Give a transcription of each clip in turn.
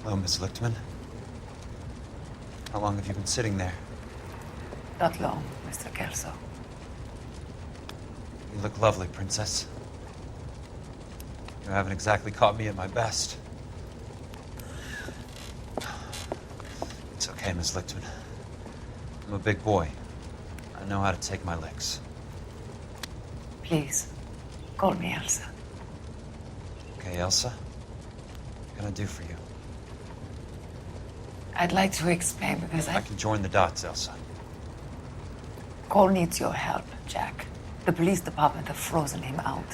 Hello, Miss Lichtman. How long have you been sitting there? Not long, Mr. Kelso. You look lovely, Princess. You haven't exactly caught me at my best. It's okay, Miss Lichtman. I'm a big boy. I know how to take my licks. Please, call me Elsa. Okay, Elsa? What can I do for you? I'd like to explain because I can join the dots, Elsa. Cole needs your help, Jack. The police department have frozen him out.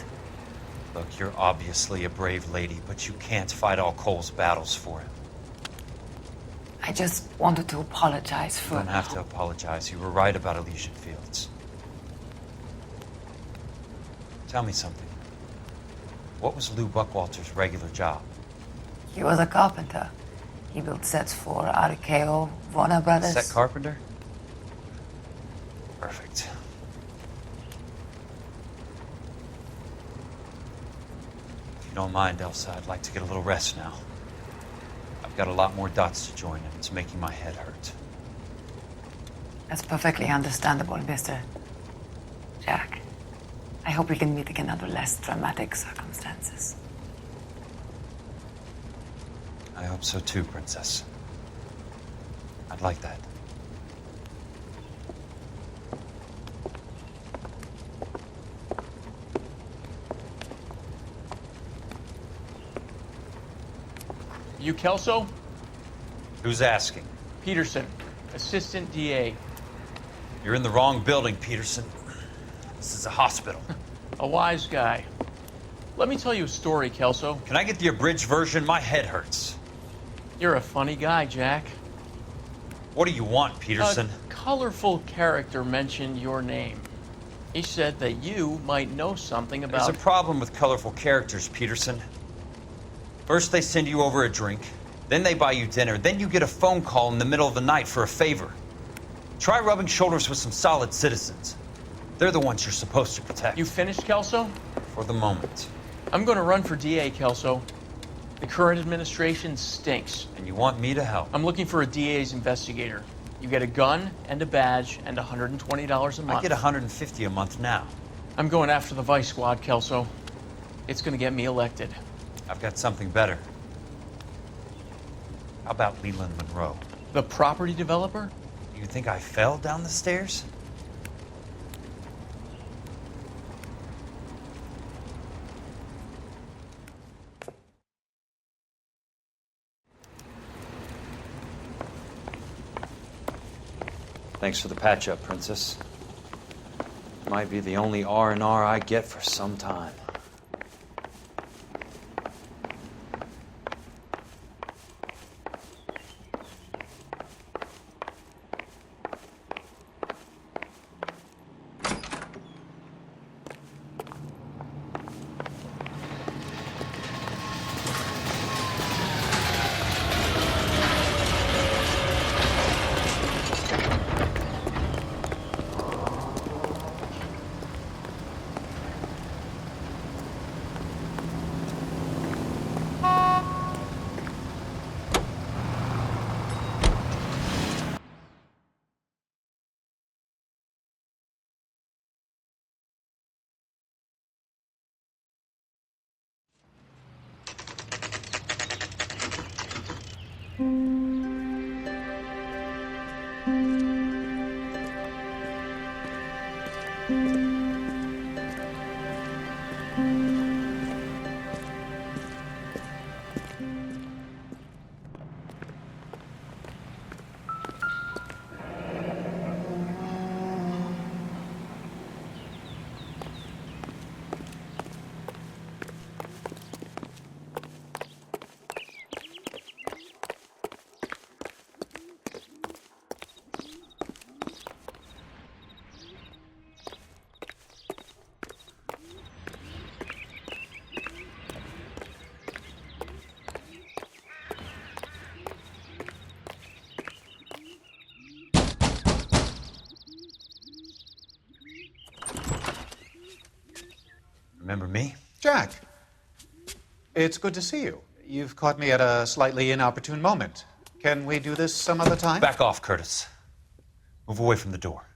Look, you're obviously a brave lady, but you can't fight all Cole's battles for him. I just wanted to apologize for... You don't have to apologize. You were right about Elysian Fields. Tell me something. What was Lou Buckwalter's regular job? He was a carpenter. He built sets for RKO, Warner Brothers. Set carpenter? Perfect. If you don't mind, Elsa, I'd like to get a little rest now. I've got a lot more dots to join, and it's making my head hurt. That's perfectly understandable, Mr. Jack. I hope we can meet again under less dramatic circumstances. I hope so too, Princess. I'd like that. You Kelso? Who's asking? Peterson, Assistant DA. You're in the wrong building, Peterson. This is a hospital. A wise guy. Let me tell you a story, Kelso. Can I get the abridged version? My head hurts. You're a funny guy, Jack. What do you want, Peterson? A colorful character mentioned your name. He said that you might know something about... There's a problem with colorful characters, Peterson. First they send you over a drink, then they buy you dinner, then you get a phone call in the middle of the night for a favor. Try rubbing shoulders with some solid citizens. They're the ones you're supposed to protect. You finished, Kelso? For the moment. I'm going to run for DA, Kelso. The current administration stinks. And you want me to help? I'm looking for a DA's investigator. You get a gun and a badge and $120 a month. I get $150 a month now. I'm going after the Vice Squad, Kelso. It's going to get me elected. I've got something better. How about Leland Monroe? The property developer? You think I fell down the stairs? Thanks for the patch-up, Princess. Might be the only R&R I get for some time. Remember me? Jack, it's good to see you. You've caught me at a slightly inopportune moment. Can we do this some other time? Back off, Curtis. Move away from the door.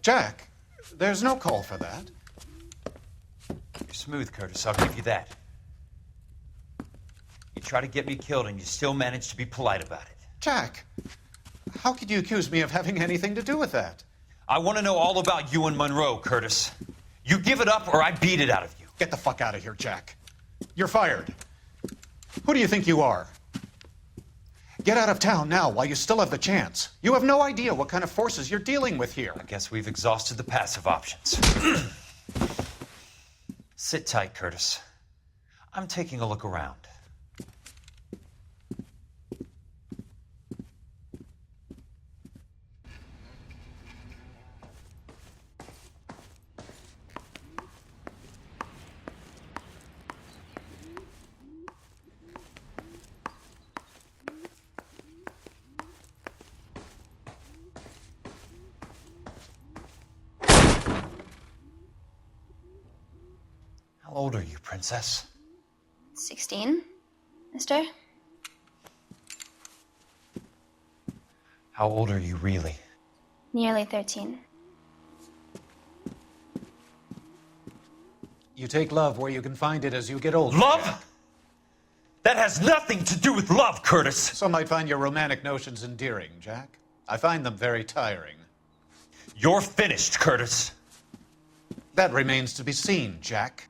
Jack, there's no call for that. You're smooth, Curtis. I'll give you that. You try to get me killed and you still manage to be polite about it. Jack, how could you accuse me of having anything to do with that? I want to know all about you and Monroe, Curtis. You give it up or I beat it out of you. Get the fuck out of here, Jack. You're fired. Who do you think you are? Get out of town now while you still have the chance. You have no idea what kind of forces you're dealing with here. I guess we've exhausted the passive options. Sit tight, Curtis. I'm taking a look around. How old are you, Princess? 16, mister? How old are you really? Nearly 13. You take love where you can find it as you get older. Love? Jack. That has nothing to do with love, Curtis. Some might find your romantic notions endearing, Jack. I find them very tiring. You're finished, Curtis. That remains to be seen, Jack.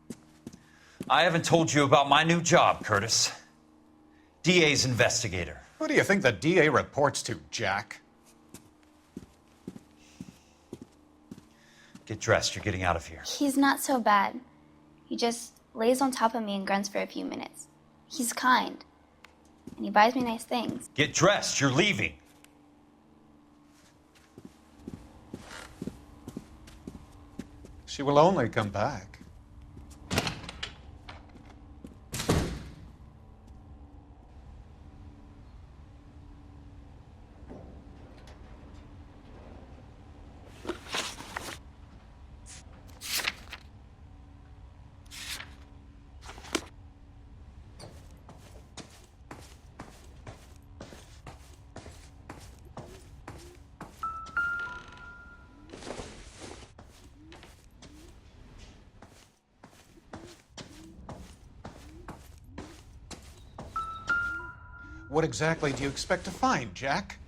I haven't told you about my new job, Curtis. DA's investigator. Who do you think the DA reports to, Jack? Get dressed, you're getting out of here. He's not so bad. He just lays on top of me and grunts for a few minutes. He's kind. And he buys me nice things. Get dressed, you're leaving. She will only come back. What exactly do you expect to find, Jack?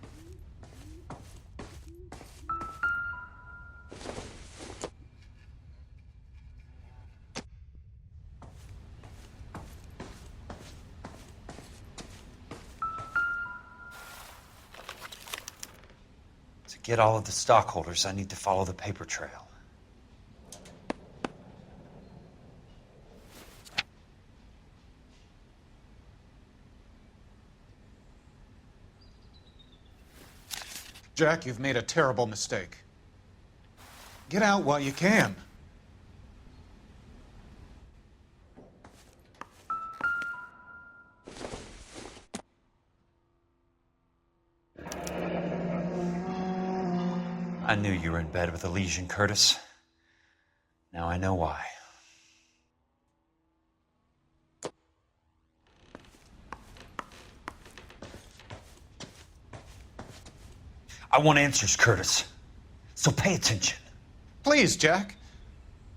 To get all of the stockholders, I need to follow the paper trail. Jack, you've made a terrible mistake. Get out while you can. I knew you were in bed with a lesion, Curtis. Now I know why. I want answers, Curtis. So pay attention. Please, Jack.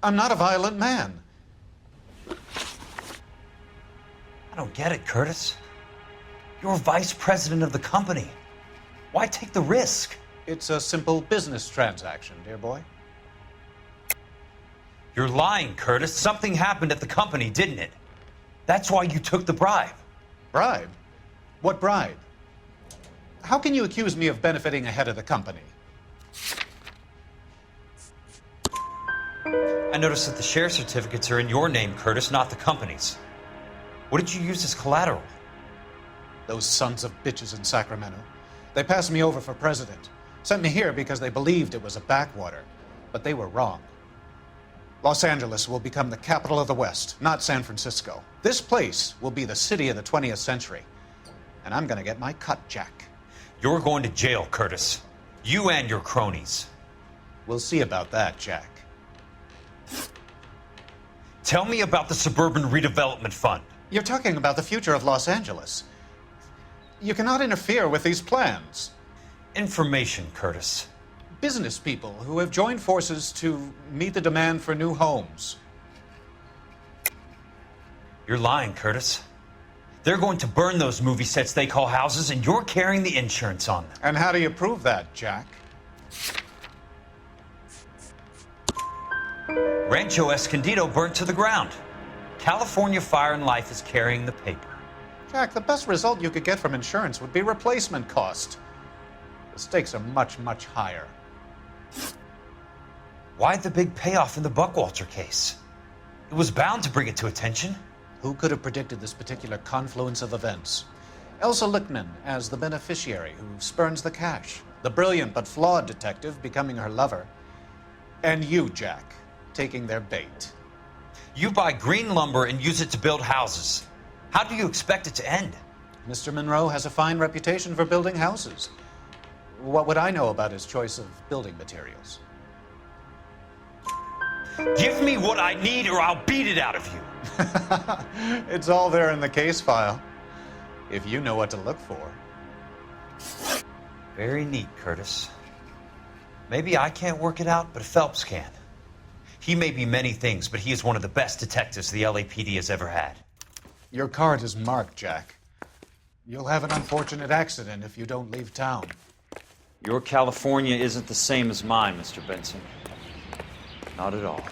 I'm not a violent man. I don't get it, Curtis. You're vice president of the company. Why take the risk? It's a simple business transaction, dear boy. You're lying, Curtis. Something happened at the company, didn't it? That's why you took the bribe. Bribe? What bribe? How can you accuse me of benefiting ahead of the company? I noticed that the share certificates are in your name, Curtis, not the company's. What did you use as collateral? Those sons of bitches in Sacramento. They passed me over for president. Sent me here because they believed it was a backwater. But they were wrong. Los Angeles will become the capital of the West, not San Francisco. This place will be the city of the 20th century. And I'm gonna get my cut, Jack. You're going to jail, Curtis. You and your cronies. We'll see about that, Jack. Tell me about the Suburban Redevelopment Fund. You're talking about the future of Los Angeles. You cannot interfere with these plans. Information, Curtis. Business people who have joined forces to meet the demand for new homes. You're lying, Curtis. They're going to burn those movie sets they call houses, and you're carrying the insurance on them. And how do you prove that, Jack? Rancho Escondido burnt to the ground. California Fire and Life is carrying the paper. Jack, the best result you could get from insurance would be replacement cost. The stakes are much, much higher. Why the big payoff in the Buckwalter case? It was bound to bring it to attention. Who could have predicted this particular confluence of events? Elsa Lichtman as the beneficiary who spurns the cash, the brilliant but flawed detective becoming her lover, and you, Jack, taking their bait. You buy green lumber and use it to build houses. How do you expect it to end? Mr. Monroe has a fine reputation for building houses. What would I know about his choice of building materials? Give me what I need or I'll beat it out of you. It's all there in the case file, if you know what to look for. Very neat, Curtis. Maybe I can't work it out, but Phelps can. He may be many things, but he is one of the best detectives the LAPD has ever had. Your card is marked, Jack. You'll have an unfortunate accident if you don't leave town. Your California isn't the same as mine, Mr. Benson. Not at all.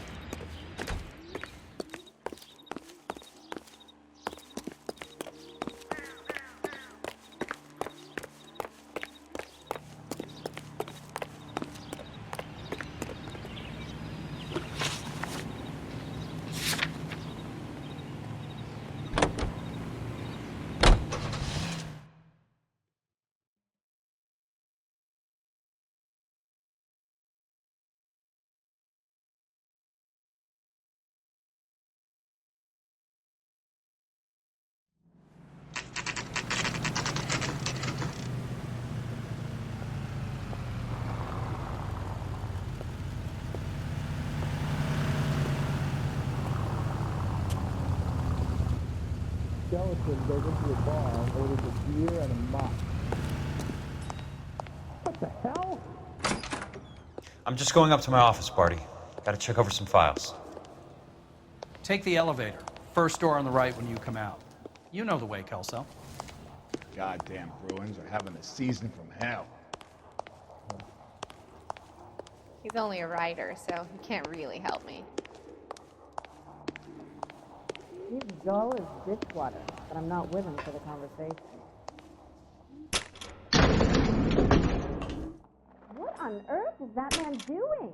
Skeleton goes into a bar and orders a beer and a mop. What the hell? I'm just going up to my office, Barty. Gotta check over some files. Take the elevator. First door on the right when you come out. You know the way, Kelso. Goddamn Bruins are having a season from hell. He's only a writer, so he can't really help me. He's dull as dishwater, but I'm not with him for the conversation. What on earth is that man doing?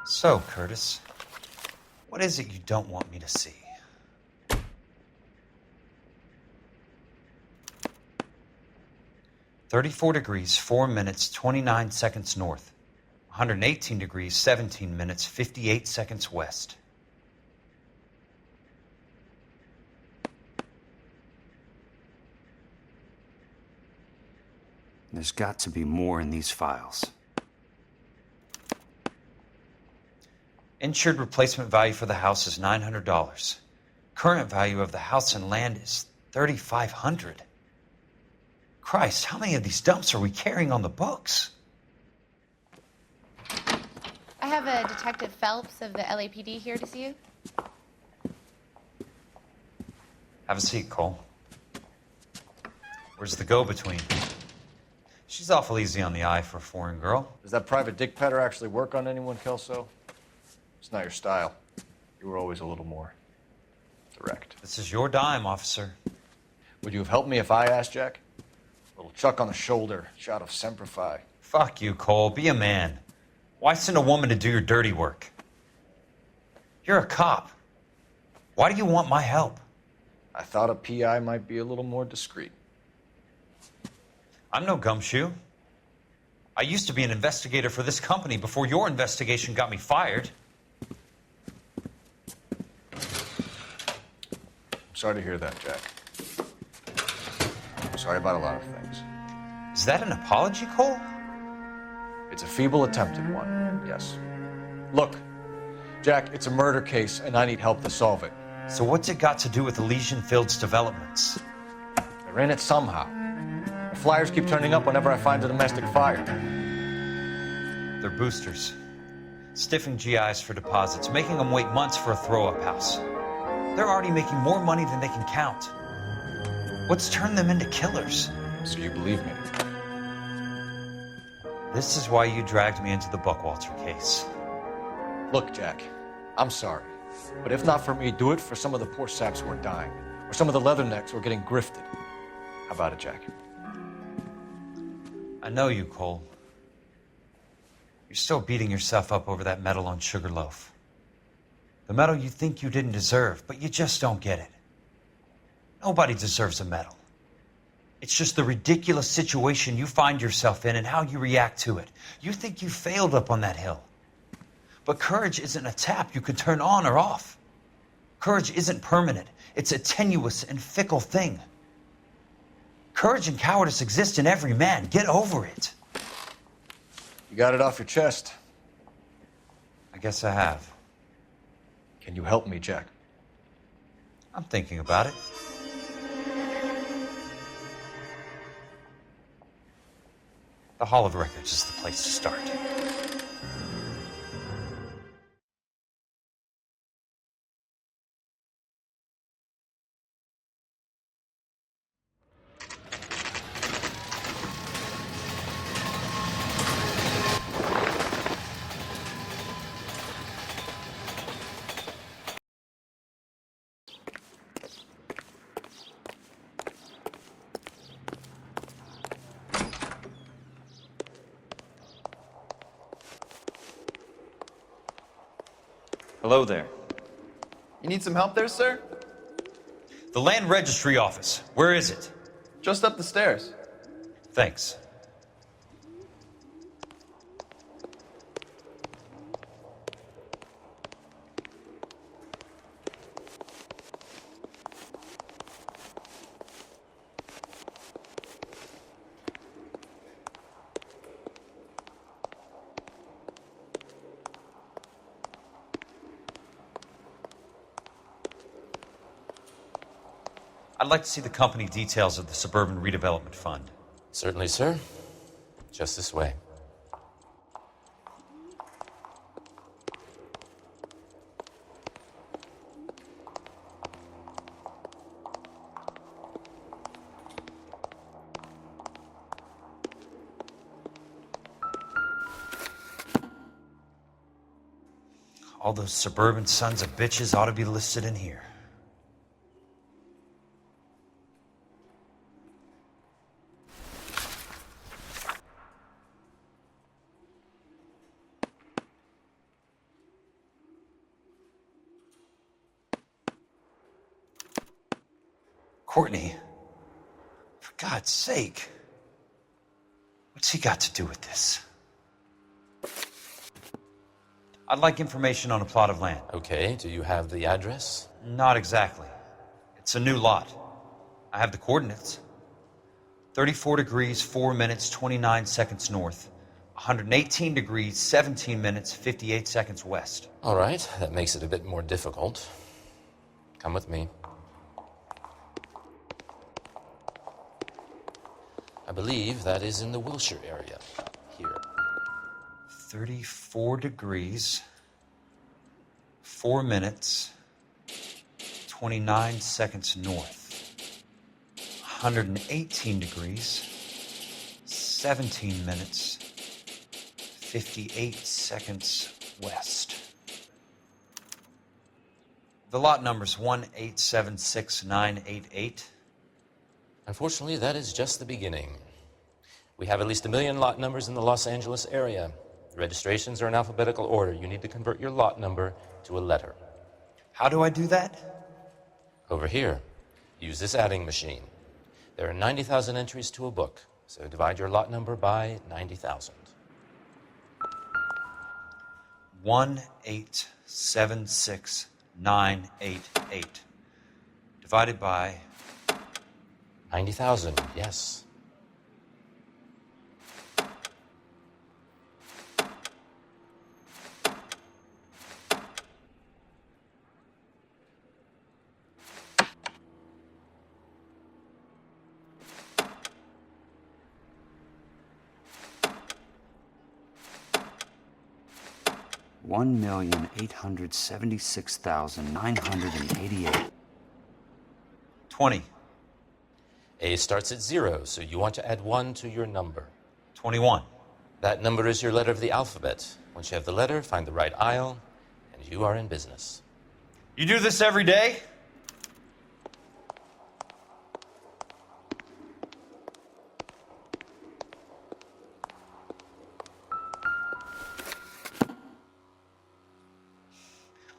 So, Curtis, what is it you don't want me to see? "34 degrees, 4 minutes, 29 seconds north. 118 degrees, 17 minutes, 58 seconds west." There's got to be more in these files. Insured replacement value for the house is $900. Current value of the house and land is $3,500. Christ, how many of these dumps are we carrying on the books? I have a Detective Phelps of the LAPD here to see you. Have a seat, Cole. Where's the go-between? She's awful easy on the eye for a foreign girl. Does that private dick petter actually work on anyone, Kelso? It's not your style. You were always a little more direct. This is your dime, officer. Would you have helped me if I asked, Jack? A little chuck on the shoulder, shot of Semper Fi. Fuck you, Cole. Be a man. Why send a woman to do your dirty work? You're a cop. Why do you want my help? I thought a PI might be a little more discreet. I'm no gumshoe. I used to be an investigator for this company before your investigation got me fired. Sorry to hear that, Jack. I'm sorry about a lot of things. Is that an apology, Cole? It's a feeble attempted one, yes. Look, Jack, it's a murder case, and I need help to solve it. So what's it got to do with Elysian Fields developments? They're in it somehow. The flyers keep turning up whenever I find a domestic fire. They're boosters. Stiffing GIs for deposits, making them wait months for a throw-up house. They're already making more money than they can count. What's turned them into killers? So you believe me? This is why you dragged me into the Buckwalter case. Look, Jack, I'm sorry. But if not for me, do it for some of the poor saps who are dying. Or some of the leathernecks who are getting grifted. How about it, Jack? I know you, Cole. You're still beating yourself up over that medal on Sugarloaf. The medal you think you didn't deserve, but you just don't get it. Nobody deserves a medal. It's just the ridiculous situation you find yourself in and how you react to it. You think you failed up on that hill. But courage isn't a tap you can turn on or off. Courage isn't permanent. It's a tenuous and fickle thing. Courage and cowardice exist in every man. Get over it. You got it off your chest. I guess I have. Can you help me, Jack? I'm thinking about it. The Hall of Records is the place to start. Hello there. You need some help there, sir? The Land Registry Office. Where is it? Just up the stairs. Thanks. I'd like to see the company details of the Suburban Redevelopment Fund. Certainly, sir. Just this way. All those suburban sons of bitches ought to be listed in here. Courtney, for God's sake, what's he got to do with this? I'd like information on a plot of land. Okay, do you have the address? Not exactly. It's a new lot. I have the coordinates. 34 degrees, 4 minutes, 29 seconds north. 118 degrees, 17 minutes, 58 seconds west. All right, that makes it a bit more difficult. Come with me. I believe that is in the Wilshire area, here. 34 degrees, 4 minutes, 29 seconds north. 118 degrees, 17 minutes, 58 seconds west. The lot number's 1876988. Unfortunately, that is just the beginning. We have at least 1 million lot numbers in the Los Angeles area. The registrations are in alphabetical order. You need to convert your lot number to a letter. How do I do that? Over here. Use this adding machine. There are 90,000 entries to a book, so divide your lot number by 90,000. 1876988. divided by 90,000, yes. $1,876,988. 20. A starts at 0, so you want to add 1 to your number. 21. That number is your letter of the alphabet. Once you have the letter, find the right aisle, and you are in business. You do this every day?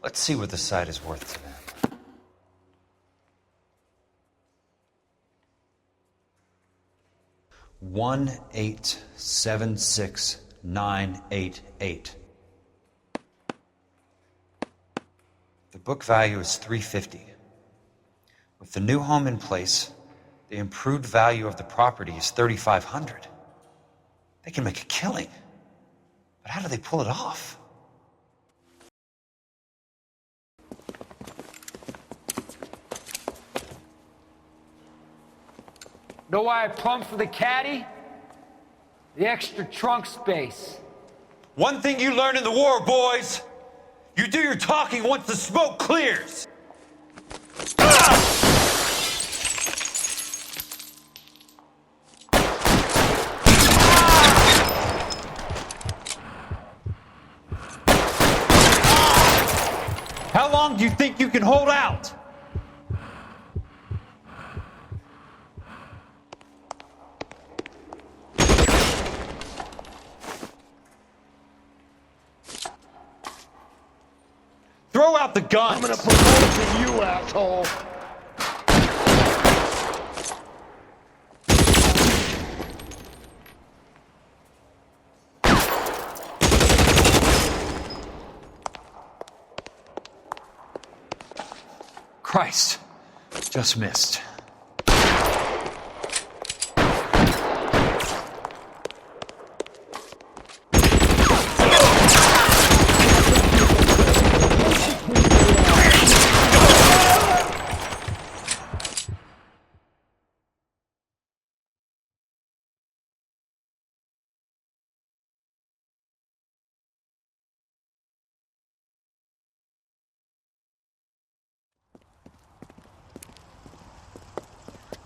Let's see what the site is worth to them. $1,876,988. The book value is $350. With the new home in place, the improved value of the property is $3,500. They can make a killing. But how do they pull it off? Know why I plumbed for the caddy? The extra trunk space. One thing you learn in the war, boys. You do your talking once the smoke clears. How long do you think you can hold out? Throw out the guns! I'm gonna propose to you, asshole! Christ, just missed.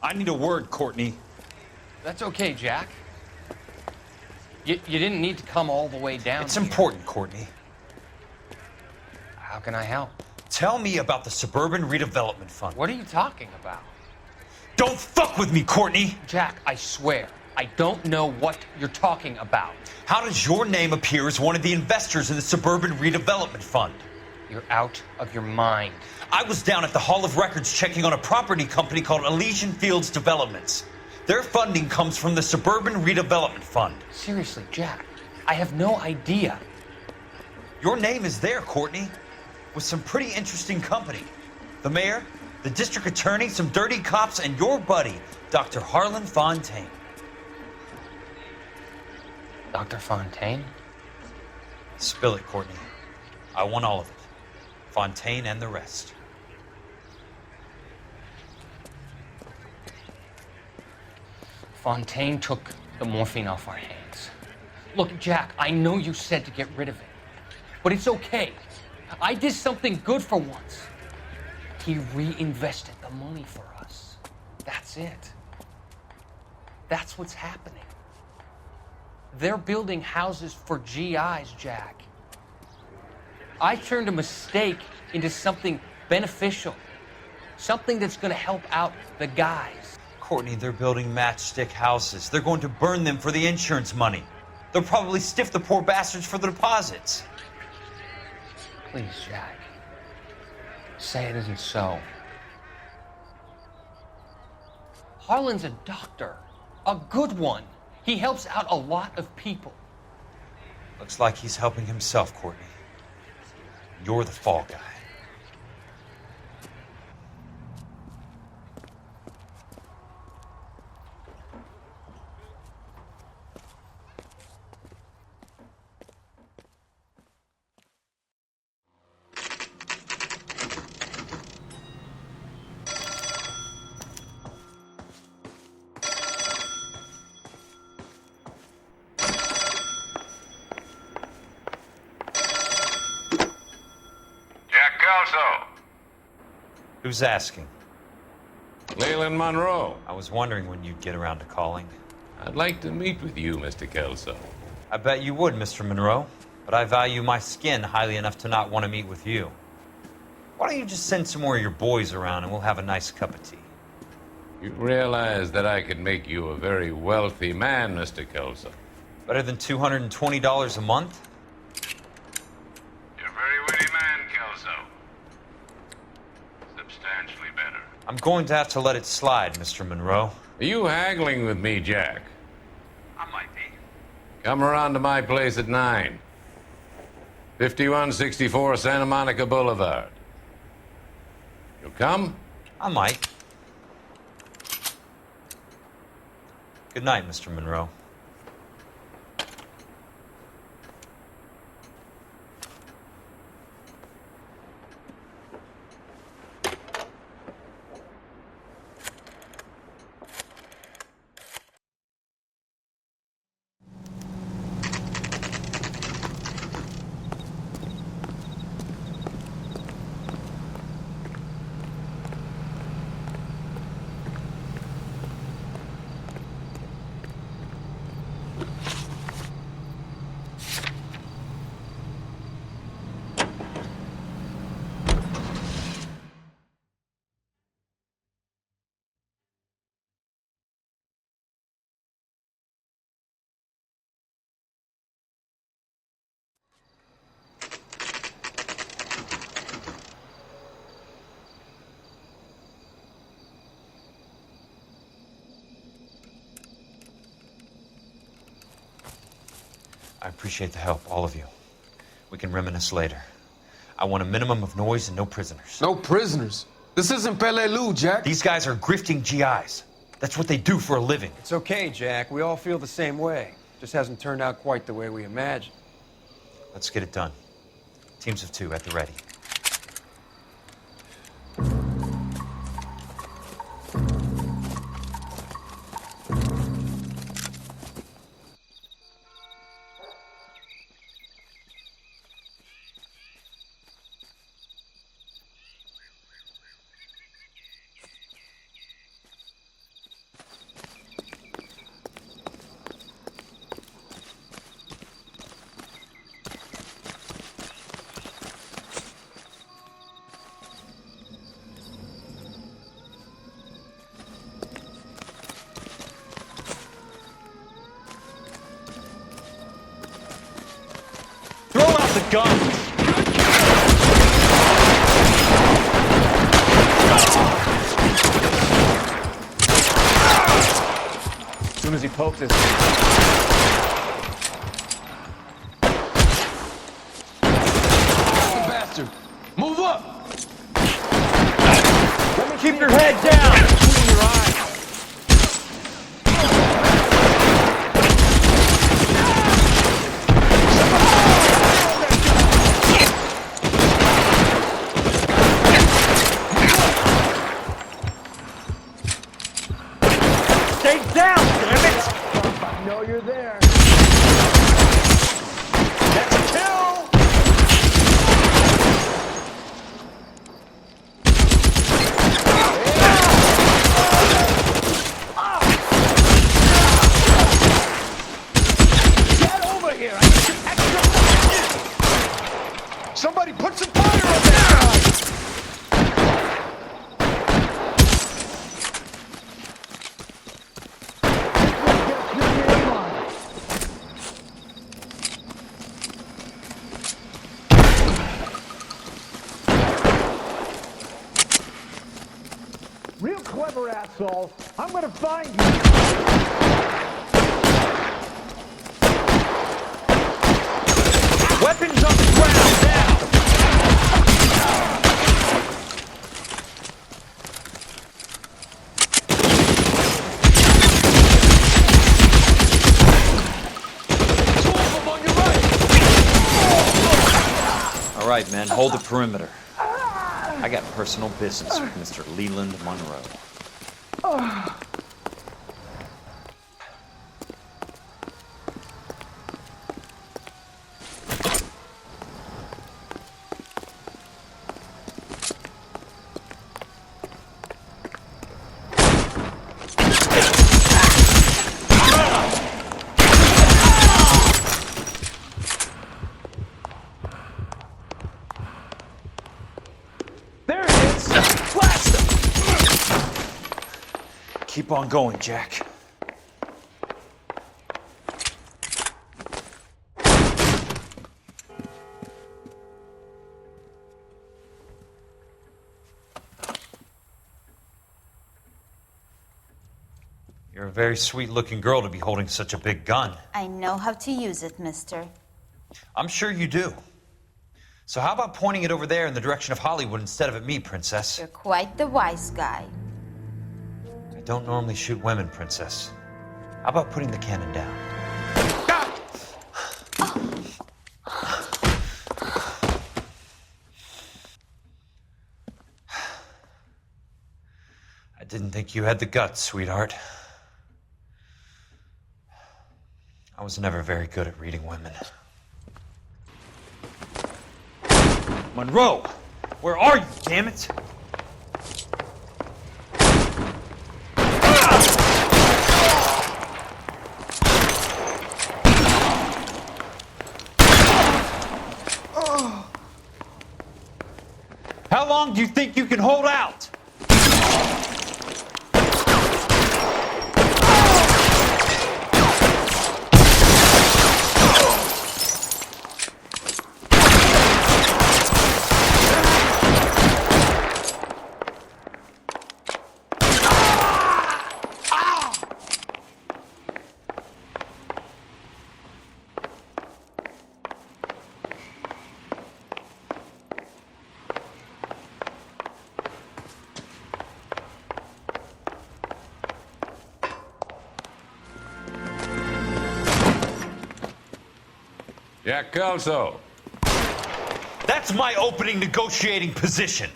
I need a word, Courtney. That's okay, Jack. You didn't need to come all the way down. It's here. important, Courtney. How can I help? Tell me about the Suburban Redevelopment Fund. What are you talking about? Don't fuck with me, Courtney! Jack, I swear, I don't know what you're talking about. How does your name appear as one of the investors in the Suburban Redevelopment Fund? You're out of your mind. I was down at the Hall of Records checking on a property company called Elysian Fields Developments. Their funding comes from the Suburban Redevelopment Fund. Seriously, Jack, I have no idea. Your name is there, Courtney, with some pretty interesting company. The mayor, the district attorney, some dirty cops, and your buddy, Dr. Harlan Fontaine. Dr. Fontaine? Spill it, Courtney. I want all of it. Fontaine and the rest. Fontaine took the morphine off our hands. Look, Jack, I know you said to get rid of it, but it's okay. I did something good for once. He reinvested the money for us. That's it. That's what's happening. They're building houses for GIs, Jack. I turned a mistake into something beneficial, something that's going to help out the guys. Courtney, they're building matchstick houses. They're going to burn them for the insurance money. They'll probably stiff the poor bastards for the deposits. Please, Jack. Say it isn't so. Harlan's a doctor. A good one. He helps out a lot of people. Looks like he's helping himself, Courtney. You're the fall guy. Who's asking? Leland Monroe. I was wondering when you'd get around to calling. I'd like to meet with you, Mr. Kelso. I bet you would, Mr. Monroe. But I value my skin highly enough to not want to meet with you. Why don't you just send some more of your boys around and we'll have a nice cup of tea? You realize that I could make you a very wealthy man, Mr. Kelso. Better than $220 a month? You're a very witty man, Kelso. Substantially better. I'm going to have to let it slide, Mr. Monroe. Are you haggling with me, Jack? I might be. Come around to my place at 9. 5164 Santa Monica Boulevard. You'll come? I might. Good night, Mr. Monroe. I appreciate the help, all of you. We can reminisce later. I want a minimum of noise and no prisoners. No prisoners? This isn't Peleliu, Jack. These guys are grifting GIs. That's what they do for a living. It's okay, Jack. We all feel the same way. Just hasn't turned out quite the way we imagined. Let's get it done. Teams of 2 at the ready. The guns! As soon as he pokes us. Bastard! Move up! Keep your head down! Between your eyes. You're there. That's a kill! Get over here! I need some extra. Somebody put some fire on that guy! Real clever asshole. I'm gonna find you. Weapons on the ground now! All right, men, hold the perimeter. I got personal business with Mr. Leland Monroe. on going, Jack. You're a very sweet-looking girl to be holding such a big gun. I know how to use it, mister. I'm sure you do. So how about pointing it over there in the direction of Hollywood instead of at me, Princess? You're quite the wise guy. I don't normally shoot women, Princess. How about putting the cannon down? I didn't think you had the guts, sweetheart. I was never very good at reading women. Monroe! Where are you, damn it? How long do you think you can hold out? Jack Kelso. That's my opening negotiating position.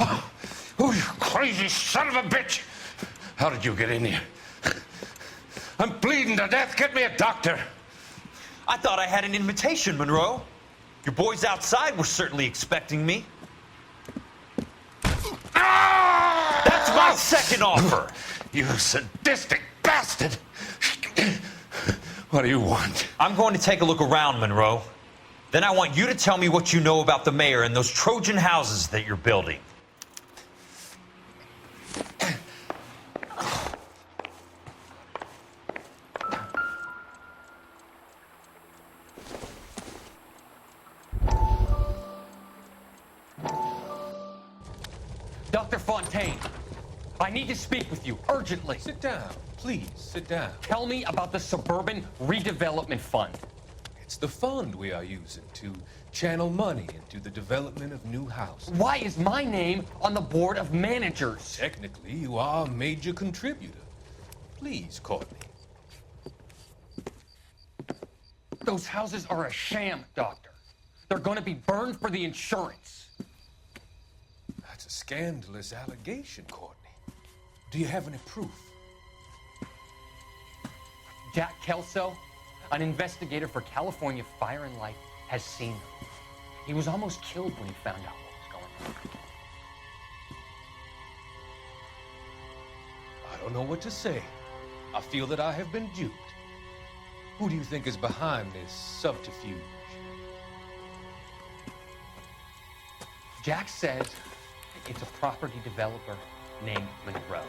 Oh, you crazy son of a bitch! How did you get in here? I'm bleeding to death. Get me a doctor. I thought I had an invitation, Monroe. Your boys outside were certainly expecting me. That's my second offer. You sadistic bastard! What do you want? I'm going to take a look around, Monroe. Then I want you to tell me what you know about the mayor and those Trojan houses that you're building. Dr. Fontaine, I need to speak with you urgently. Sit down. Please, sit down. Tell me about the Suburban Redevelopment Fund. It's the fund we are using to channel money into the development of new houses. Why is my name on the board of managers? Technically, you are a major contributor. Please, Courtney. Those houses are a sham, Doctor. They're going to be burned for the insurance. That's a scandalous allegation, Courtney. Do you have any proof? Jack Kelso, an investigator for California Fire and Life, has seen them. He was almost killed when he found out what was going on. I don't know what to say. I feel that I have been duped. Who do you think is behind this subterfuge? Jack says it's a property developer named Monroe.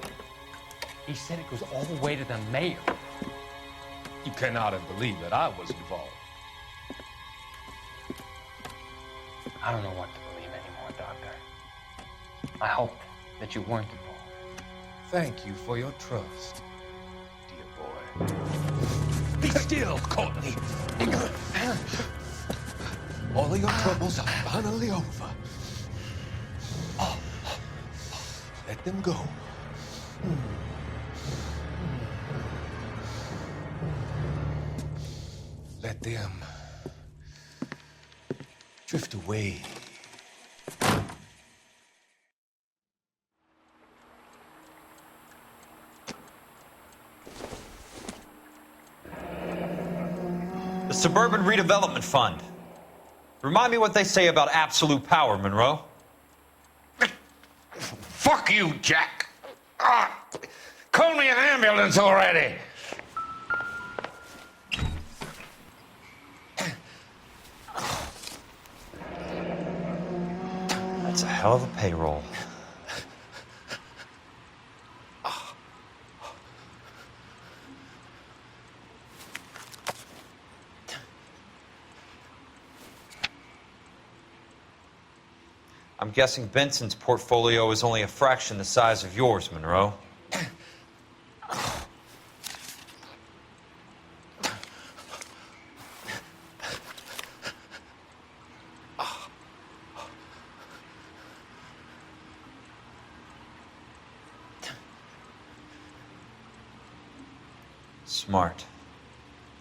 He said it goes all the way to the mayor. You cannot believe that I was involved. I don't know what to believe anymore, Doctor. I hoped that you weren't involved. Thank you for your trust, dear boy. Be still, Courtney. All of your troubles are finally over. Let them go. Let them drift away. The Suburban Redevelopment Fund. Remind me what they say about absolute power, Monroe. Fuck you, Jack. Call me an ambulance already. That's a hell of a payroll. I'm guessing Benson's portfolio is only a fraction the size of yours, Monroe. Smart.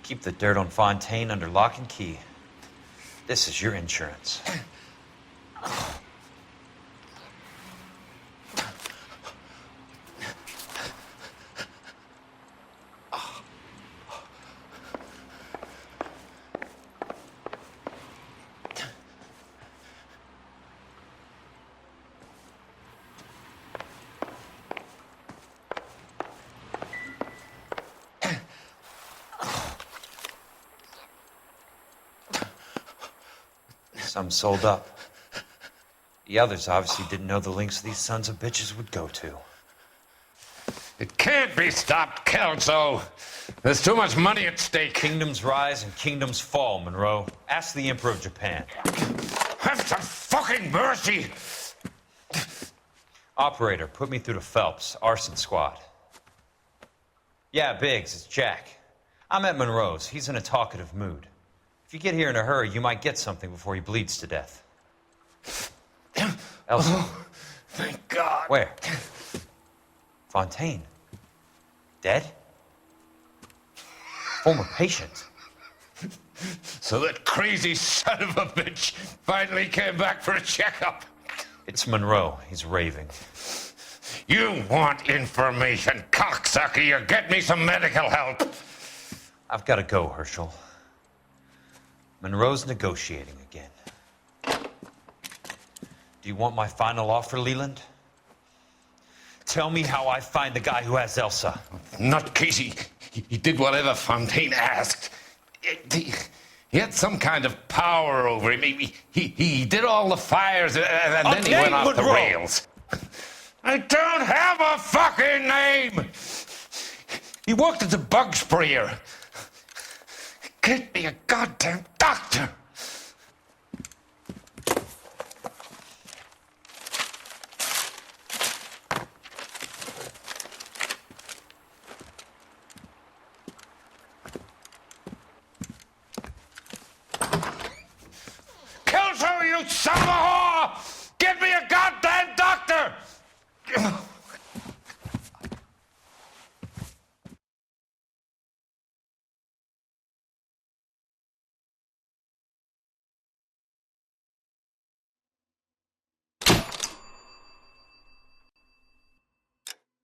Keep the dirt on Fontaine under lock and key. This is your insurance. Some sold up. The others obviously didn't know the lengths these sons of bitches would go to. It can't be stopped, Kelso. There's too much money at stake. Kingdoms rise and kingdoms fall, Monroe. Ask the Emperor of Japan. Have some fucking mercy! Operator, put me through to Phelps, arson squad. Yeah, Biggs, it's Jack. I'm at Monroe's. He's in a talkative mood. If you get here in a hurry, you might get something before he bleeds to death. Elsa. Oh, thank God. Where? Fontaine. Dead? Former patient. So that crazy son of a bitch finally came back for a checkup. It's Monroe. He's raving. You want information, cocksucker. You get me some medical help. I've got to go, Herschel. Monroe's negotiating again. Do you want my final offer, Leland? Tell me how I find the guy who has Elsa. Not Casey. He did whatever Fontaine asked. He had some kind of power over him. He did all the fires, and then he went off the rails. I don't have a fucking name! He worked as a bug sprayer. Get me a goddamn doctor! Kelso, you son of a